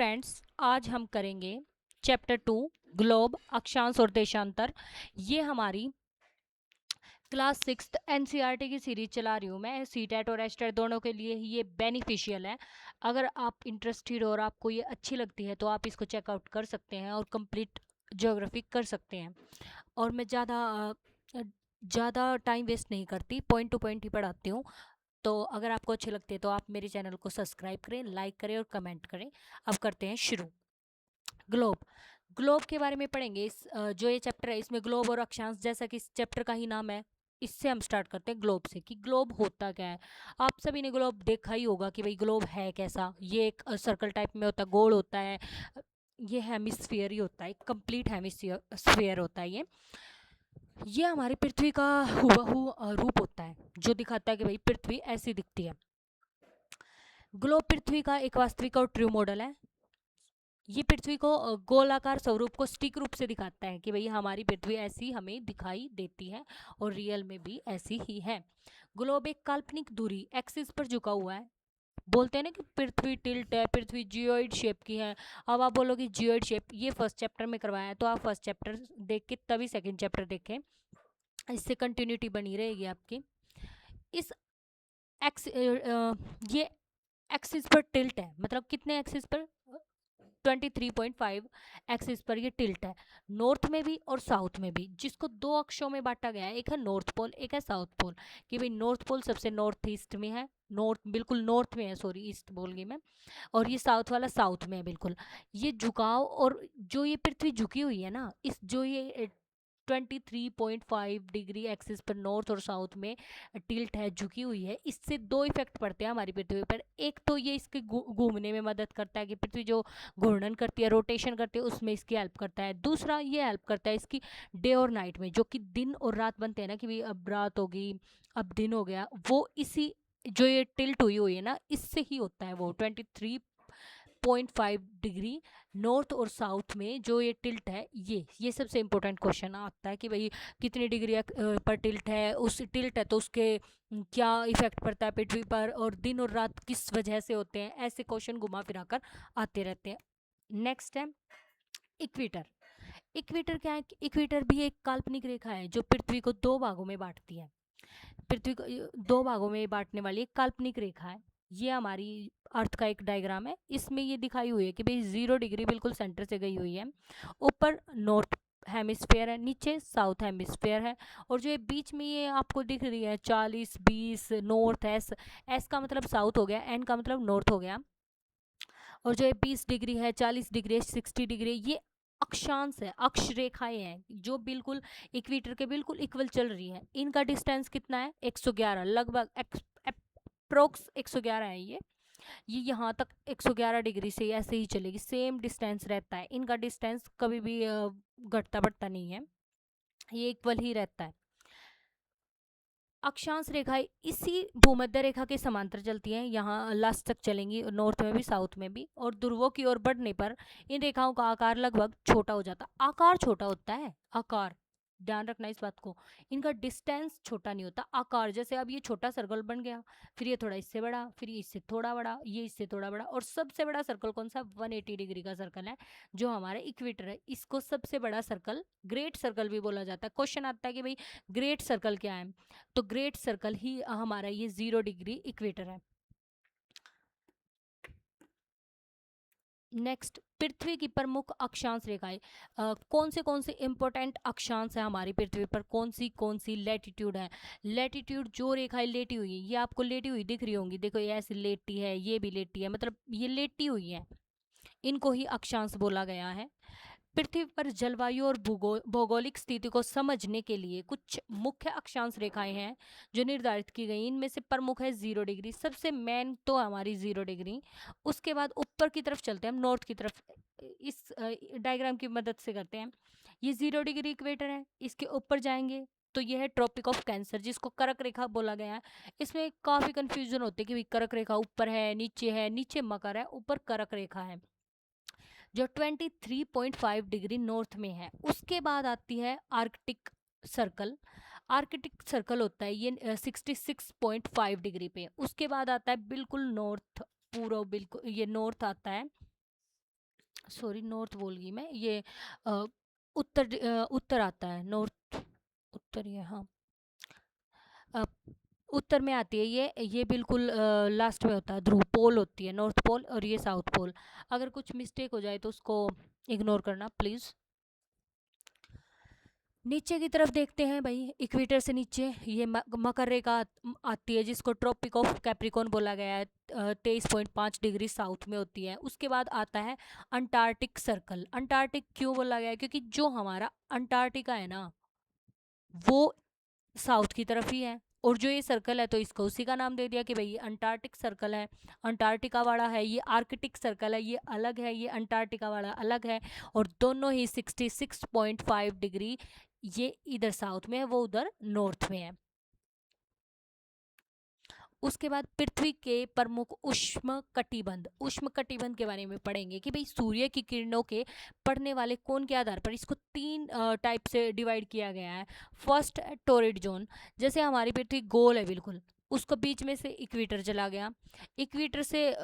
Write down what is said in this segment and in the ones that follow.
Friends, आज हम करेंगे चैप्टर 2 ग्लोब अक्षांश और देशांतर। ये हमारी क्लास 6 एनसीईआरटी की सीरीज चला रही हूँ मैं। सीटेट और एस्टेट दोनों के लिए ही ये बेनिफिशियल है। अगर आप इंटरेस्टेड और आपको ये अच्छी लगती है तो आप इसको चेकआउट कर सकते हैं और कंप्लीट ज्योग्राफी कर सकते हैं। और मैं ज़्यादा टाइम वेस्ट नहीं करती, पॉइंट टू पॉइंट ही पढ़ाती हूँ। तो अगर आपको अच्छे लगते हैं तो आप मेरे चैनल को सब्सक्राइब करें, लाइक करें और कमेंट करें। अब करते हैं शुरू। ग्लोब ग्लोब के बारे में पढ़ेंगे। जो ये चैप्टर है इसमें ग्लोब और अक्षांश, जैसा कि इस चैप्टर का ही नाम है, इससे हम स्टार्ट करते हैं ग्लोब से कि ग्लोब होता क्या है। आप सभी ने ग्लोब देखा ही होगा कि भाई ग्लोब है कैसा। ये एक सर्कल टाइप में होता है, गोल होता है। ये हेमिस्फीयर ही होता है, कंप्लीट हेमिस्फीयर होता है। ये हमारी पृथ्वी का हुबहू रूप होता है, जो दिखाता है कि भाई पृथ्वी ऐसी दिखती है। ग्लोब पृथ्वी का एक वास्तविक और ट्रू मॉडल है। ये पृथ्वी को गोलाकार स्वरूप को सटीक रूप से दिखाता है कि भाई हमारी पृथ्वी ऐसी हमें दिखाई देती है और रियल में भी ऐसी ही है। ग्लोब एक काल्पनिक दूरी एक्सिस पर झुका हुआ है। बोलते हैं ना कि पृथ्वी टिल्ट है, पृथ्वी जियोइड शेप की है। अब आप बोलोगे जियोइड शेप, ये फर्स्ट चैप्टर में करवाया है तो आप फर्स्ट चैप्टर देख के तभी सेकंड चैप्टर देखें, इससे कंटिन्यूटी बनी रहेगी आपकी। इस ये एक्सिस पर टिल्ट है, मतलब कितने एक्सिस पर? 23.5 एक्सिस पर ये टिल्ट है, नॉर्थ में भी और साउथ में भी, जिसको दो अक्षों में बांटा गया है। एक है नॉर्थ पोल, एक है साउथ पोल। कि भाई नॉर्थ पोल सबसे नॉर्थ ईस्ट में है, नॉर्थ बिल्कुल नॉर्थ में है, सॉरी ईस्ट बोल गई मैं। और ये साउथ वाला साउथ में है बिल्कुल। ये झुकाव और जो ये पृथ्वी झुकी हुई है ना, इस जो ये 23.5 डिग्री एक्सिस पर नॉर्थ और साउथ में टिल्ट है, झुकी हुई है, इससे दो इफेक्ट पड़ते हैं हमारी पृथ्वी पर। एक तो ये इसके घूमने में मदद करता है कि पृथ्वी जो घूर्णन करती है, रोटेशन करती है, उसमें इसकी हेल्प करता है। दूसरा ये हेल्प करता है इसकी डे और नाइट में, जो कि दिन और रात बनते हैं ना, कि भाई अब रात होगी अब दिन हो गया, वो इसी जो ये टिल्ट हुई है ना, इससे ही होता है। वो 23.5 डिग्री नॉर्थ और साउथ में जो ये टिल्ट है, ये सबसे इंपॉर्टेंट क्वेश्चन आता है कि भाई कितनी डिग्री पर टिल्ट है, उस टिल्ट है तो उसके क्या इफेक्ट पड़ता है पृथ्वी पर, और दिन और रात किस वजह से होते हैं। ऐसे क्वेश्चन घुमा फिरा कर आते रहते हैं। नेक्स्ट है इक्वेटर। इक्वेटर क्या है? इक्वेटर भी एक काल्पनिक रेखा है जो पृथ्वी को दो भागों में बांटती है। पृथ्वी को दो भागों में बांटने वाली एक काल्पनिक रेखा है। ये हमारी अर्थ का एक डायग्राम है। इसमें ये दिखाई हुई है कि भाई 0 डिग्री बिल्कुल सेंटर से गई हुई है। ऊपर नॉर्थ हेमिस्फेयर है, नीचे साउथ हेमिस्फेयर है। और जो ये बीच में ये आपको दिख रही है 40 20 नॉर्थ, एस एस का मतलब साउथ हो गया, एन का मतलब नॉर्थ हो गया। और जो ये 20 डिग्री है, 40 डिग्री है, 60 डिग्री, ये अक्षांश है, अक्ष रेखाएं हैं जो बिल्कुल इक्वेटर के बिल्कुल इक्वल चल रही है। इनका डिस्टेंस कितना है? 111, लगभग अप्रोक्स 111 है। ये यहाँ तक 111 डिग्री से ऐसे ही चलेगी, सेम डिस्टेंस रहता है। इनका डिस्टेंस कभी भी घटता बढ़ता नहीं है, ये इक्वल ही रहता है। अक्षांश रेखाएं इसी भूमध्य रेखा के समांतर चलती हैं, यहाँ लास्ट तक चलेंगी, नॉर्थ में भी साउथ में भी। और ध्रुवों की ओर बढ़ने पर इन रेखाओं का आकार लगभग छोटा हो जाता है। आकार छोटा होता है, आकार ध्यान रखना इस बात को। इनका डिस्टेंस छोटा नहीं होता, आकार। जैसे अब ये छोटा सर्कल बन गया, फिर ये थोड़ा इससे बड़ा, फिर ये इससे थोड़ा बड़ा, ये इससे थोड़ा बड़ा, और सबसे बड़ा सर्कल कौन सा? 180 डिग्री का सर्कल है जो हमारा इक्वेटर है। इसको सबसे बड़ा सर्कल ग्रेट सर्कल भी बोला जाता है। क्वेश्चन आता है कि भाई ग्रेट सर्कल क्या है, तो ग्रेट सर्कल ही हमारा ये 0 डिग्री इक्वेटर है। नेक्स्ट, पृथ्वी की प्रमुख अक्षांश रेखाएं। कौन से इंपॉर्टेंट अक्षांश है हमारी पृथ्वी पर, कौन सी लैटिट्यूड है? लैटिट्यूड जो रेखाएं लेटी हुई है, ये आपको लेटी हुई दिख रही होंगी, देखो ये ऐसी लेटी है, ये भी लेटी है, मतलब ये लेटी हुई है, इनको ही अक्षांश बोला गया है। पृथ्वी पर जलवायु और भौगोलिक स्थिति को समझने के लिए कुछ मुख्य अक्षांश रेखाएं हैं जो निर्धारित की गई। इनमें से प्रमुख है 0 डिग्री, सबसे मेन तो हमारी 0 डिग्री। उसके बाद ऊपर की तरफ चलते हैं हम, नॉर्थ की तरफ। इस डायग्राम की मदद से करते हैं। ये 0 डिग्री इक्वेटर है, इसके ऊपर जाएंगे तो यह है ट्रॉपिक ऑफ कैंसर, जिसको कर्क रेखा बोला गया है। इसमें काफी कंफ्यूजन होती है कि कर्क रेखा ऊपर है, नीचे मकर है, ऊपर कर्क रेखा है जो 23.5 डिग्री नॉर्थ में है। उसके बाद आती है आर्कटिक सर्कल। आर्कटिक सर्कल होता है ये 66.5 डिग्री पे। उसके बाद आता है बिल्कुल नॉर्थ, पूरा बिल्कुल ये नॉर्थ आता है। सॉरी, नॉर्थ बोल गई मैं, ये अ, उत्तर आता है, नॉर्थ, उत्तर, ये हाँ, अ, उत्तर में आती है ये बिल्कुल लास्ट में होता है, ध्रुव पोल होती है नॉर्थ पोल, और ये साउथ पोल। अगर कुछ मिस्टेक हो जाए तो उसको इग्नोर करना प्लीज़। नीचे की तरफ देखते हैं भाई, इक्वेटर से नीचे ये मकर रेखा आती है, जिसको ट्रॉपिक ऑफ कैप्रिकॉर्न बोला गया है, 23.5 डिग्री साउथ में होती है। उसके बाद आता है अंटार्कटिक सर्कल। अंटार्कटिक क्यों बोला गया है? क्योंकि जो हमारा अंटार्कटिका है ना, वो साउथ की तरफ ही है, और जो ये सर्कल है तो इसको उसी का नाम दे दिया कि भाई ये अंटार्कटिक सर्कल है। अंटार्कटिका वाला है, ये आर्कटिक सर्कल है, ये अलग है, ये अंटार्कटिका वाला अलग है, और दोनों ही 66.5 डिग्री, ये इधर साउथ में है, वो उधर नॉर्थ में है। उसके बाद पृथ्वी के प्रमुख उष्म कटिबंध, उष्म कटिबंध के बारे में पढ़ेंगे कि भाई सूर्य की किरणों के पड़ने वाले कोण के आधार पर इसको तीन टाइप से डिवाइड किया गया है। फर्स्ट है टोरिड जोन, जैसे हमारी पृथ्वी गोल है बिल्कुल, उसको बीच में से इक्वेटर चला गया, इक्वेटर से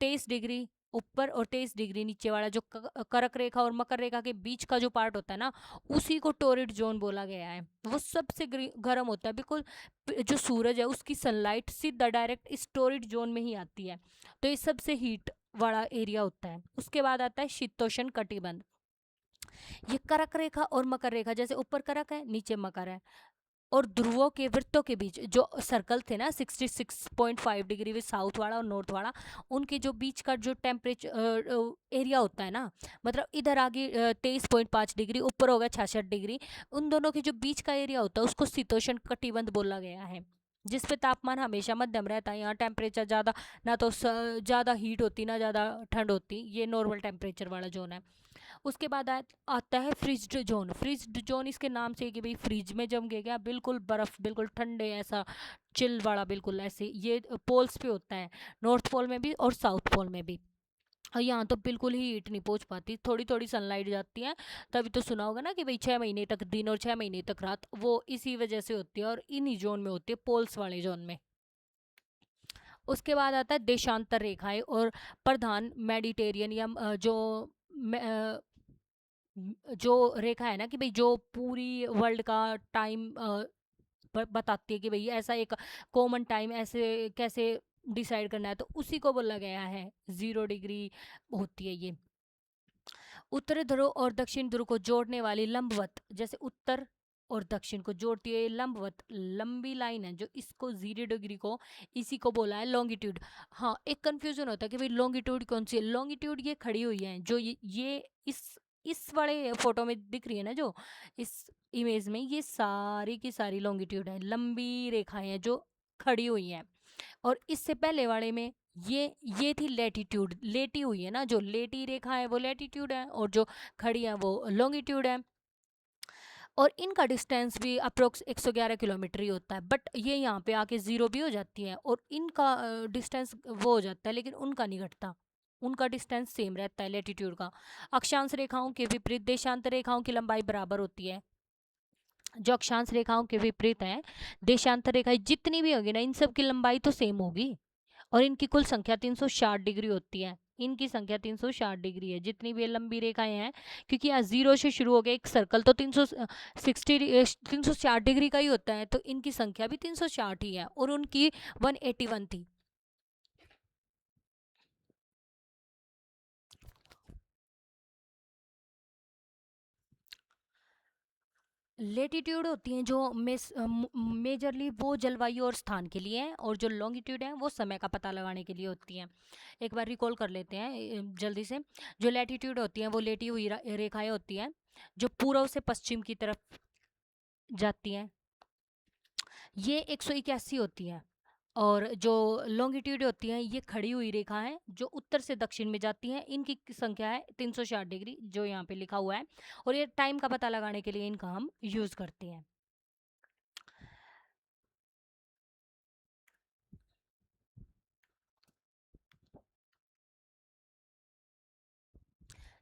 23 डिग्री ऊपर और 23 डिग्री नीचे वाला जो कर्क रेखा और मकर रेखा के बीच का जो पार्ट होता है ना, उसी को टोरिड जोन बोला गया है। वो सबसे गर्म होता है बिल्कुल, जो सूरज है उसकी सनलाइट सीधा डायरेक्ट इस टोरिड जोन में ही आती है, तो ये सबसे हीट वाला एरिया होता है। उसके बाद आता है शीतोष्ण कटिबंध, ये कर्क रेखा और मकर रेखा, जैसे ऊपर कर्क है नीचे मकर है, और ध्रुवों के वृत्तों के बीच जो सर्कल थे ना 66.5 डिग्री में, साउथ वाला और नॉर्थ वाला, उनके जो बीच का जो टेम्परेचर एरिया होता है ना, मतलब इधर आगे 23.5 डिग्री, ऊपर हो गया 66 डिग्री, उन दोनों के जो बीच का एरिया होता है उसको शीतोष्ण कटिबंध बोला गया है, जिस पे तापमान हमेशा मध्यम रहता है। यहाँ टेम्परेचर ज़्यादा ना तो ज़्यादा हीट होती ना ज़्यादा ठंड होती, ये नॉर्मल टेम्परेचर वाला जोन है। उसके बाद आता है फ्रिज्ड जोन। फ्रिज्ड जोन इसके नाम से कि भाई फ्रिज में जम गए क्या, बिल्कुल बर्फ, बिल्कुल ठंडे, ऐसा चिल वाला, बिल्कुल ऐसे, ये पोल्स पे होता है, नॉर्थ पोल में भी और साउथ पोल में भी। और यहाँ तो बिल्कुल ही हीट नहीं पहुंच पाती, थोड़ी थोड़ी सनलाइट जाती है, तभी तो सुना होगा ना कि भाई 6 महीने तक दिन और 6 महीने तक रात, वो इसी वजह से होती है, और इन्हीं जोन में होती है, पोल्स वाले जोन में। उसके बाद आता है देशांतर रेखाएं और प्रधान मेडिटेरियन, या जो रेखा है ना कि भाई जो पूरी वर्ल्ड का टाइम बताती है कि भाई ऐसा एक कॉमन टाइम ऐसे कैसे डिसाइड करना है, तो उसी को बोला गया है 0 डिग्री होती है ये। उत्तरी ध्रुव और दक्षिण ध्रुव को जोड़ने वाली लंबवत, जैसे उत्तर और दक्षिण को जोड़ती है लंबवत लंबी लाइन है, जो इसको 0 डिग्री को, इसी को बोला है लॉन्गिट्यूड। हाँ, एक कंफ्यूजन होता है कि भाई लॉन्गिट्यूड कौन सी है। लॉन्गिट्यूड ये खड़ी हुई है, जो ये इस वाले फोटो में दिख रही है ना, जो इस इमेज में, ये सारी की सारी लॉन्गिट्यूड है, लंबी रेखाएं हैं जो खड़ी हुई हैं। और इससे पहले वाले में ये थी लेटीट्यूड, लेटी हुई है ना, जो लेटी रेखा है वो लेटीट्यूड है, और जो खड़ी है वो लॉन्गिट्यूड है। और इनका डिस्टेंस भी अप्रोक्स 111 किलोमीटर ही होता है, बट ये यहाँ पे आके ज़ीरो भी हो जाती है, और इनका डिस्टेंस वो हो जाता है, लेकिन उनका नहीं घटता, उनका डिस्टेंस सेम रहता है लेटीट्यूड का। अक्षांश रेखाओं के विपरीत देशांतर रेखाओं की लंबाई बराबर होती है। जो अक्षांश रेखाओं के विपरीत है, देशांतर रेखाएं जितनी भी होगी ना, इन सब की लंबाई तो सेम होगी, और इनकी कुल संख्या 360 डिग्री होती है। इनकी संख्या 360 डिग्री है, जितनी भी लंबी रेखाएं हैं, क्योंकि यहाँ 0 से शुरू हो गया एक सर्कल, तो 360 डिग्री का ही होता है, तो इनकी संख्या भी 360 ही है, और उनकी 181 थी। लेटीट्यूड होती हैं जो मेजरली वो जलवायु और स्थान के लिए हैं, और जो लॉन्गिट्यूड है वो समय का पता लगाने के लिए होती हैं। एक बार रिकॉल कर लेते हैं जल्दी से। जो लेटीट्यूड होती हैं वो लेटी हुई रेखाएं होती हैं, जो पूर्व से पश्चिम की तरफ जाती हैं, ये 181 होती हैं। और जो लॉन्गिट्यूड होती हैं ये खड़ी हुई रेखा है, जो उत्तर से दक्षिण में जाती हैं, इनकी संख्या है 360 डिग्री, जो यहाँ पे लिखा हुआ है, और ये टाइम का पता लगाने के लिए इनका हम यूज़ करते हैं।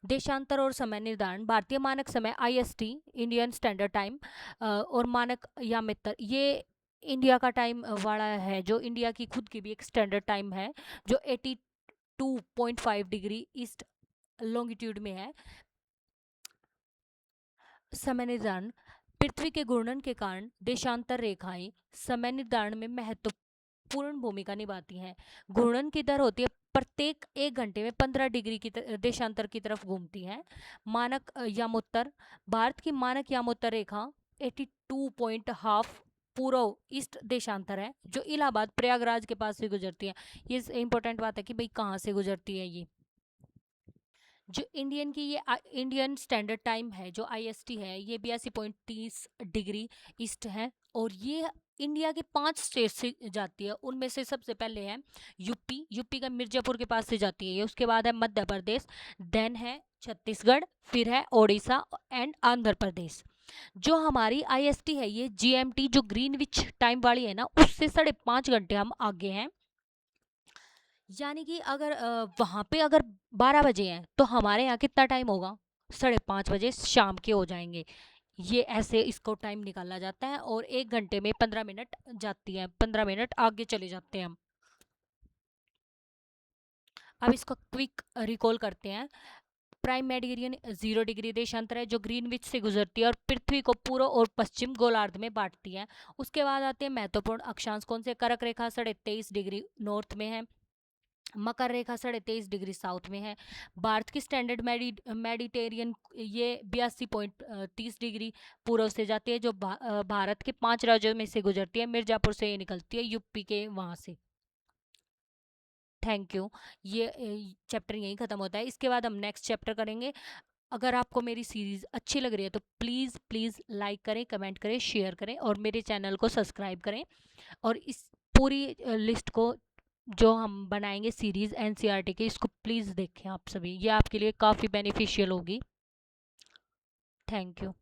देशांतर और समय निर्धारण, भारतीय मानक समय आईएसटी, इंडियन स्टैंडर्ड टाइम, और मानक या मित्र, ये इंडिया का टाइम वाला है, जो इंडिया की खुद की भी एक स्टैंडर्ड टाइम है, जो 82.5 डिग्री ईस्ट लॉन्गिट्यूड में है। समय निर्धारण, पृथ्वी के घूर्णन के कारण देशांतर रेखाएं समय निर्धारण में महत्वपूर्ण भूमिका निभाती हैं। घूर्णन की दर होती है प्रत्येक 1 घंटे में 15 डिग्री की देशांतर की तरफ घूमती है। मानक यामोत्तर, भारत की मानक यामोत्तर रेखा 82.5 पूर्व ईस्ट देशांतर है, जो इलाहाबाद प्रयागराज के पास से गुजरती है। ये इंपॉर्टेंट बात है कि भाई कहाँ से गुजरती है ये। जो इंडियन की ये इंडियन स्टैंडर्ड टाइम है, जो आईएसटी है, ये 82.30 डिग्री ईस्ट है। और ये इंडिया के 5 स्टेट से जाती है। उनमें से सबसे पहले है यूपी, यूपी का मिर्जापुर के पास से जाती है ये। उसके बाद है मध्य प्रदेश, देन है छत्तीसगढ़, फिर है ओडिशा एंड आंध्र प्रदेश। जो हमारी आईएसटी है, ये जीएमटी जो ग्रीनविच टाइम वाली है ना, उससे 5.5 घंटे हम आगे हैं। यानी कि अगर वहाँ पे अगर 12 बजे हैं तो हमारे यहाँ कितना टाइम होगा, 5:30 बजे शाम के हो जाएंगे। ये ऐसे इसको टाइम निकाला जाता है। और 1 घंटे में 15 मिनट जाती है, 15 मिनट आगे चले जाते हैं हम। अब इसको क्विक रिकॉल करते हैं। प्राइम मेडिरियन 0 डिग्री देशांतर है, जो ग्रीनविच से गुजरती है और पृथ्वी को पूर्व और पश्चिम गोलार्ध में बांटती है। उसके बाद आते हैं महत्वपूर्ण अक्षांश कौन से। कर्क रेखा 23.5 डिग्री नॉर्थ में है। मकर रेखा 23.5 डिग्री साउथ में है। भारत की स्टैंडर्ड मेडिटेरियन ये 82.30 डिग्री पूर्व से जाती है, जो भारत के 5 राज्यों में से गुजरती है। मिर्जापुर से ये निकलती है, यूपी के वहां से। Thank you. ये चैप्टर यहीं ख़त्म होता है। इसके बाद हम नेक्स्ट चैप्टर करेंगे। अगर आपको मेरी सीरीज़ अच्छी लग रही है तो प्लीज़ प्लीज़ लाइक करें, कमेंट करें, शेयर करें और मेरे चैनल को सब्सक्राइब करें। और इस पूरी लिस्ट को जो हम बनाएंगे सीरीज़ एनसीईआरटी की, इसको प्लीज़ देखें आप सभी। ये आपके लिए काफ़ी बेनिफिशियल होगी। Thank you.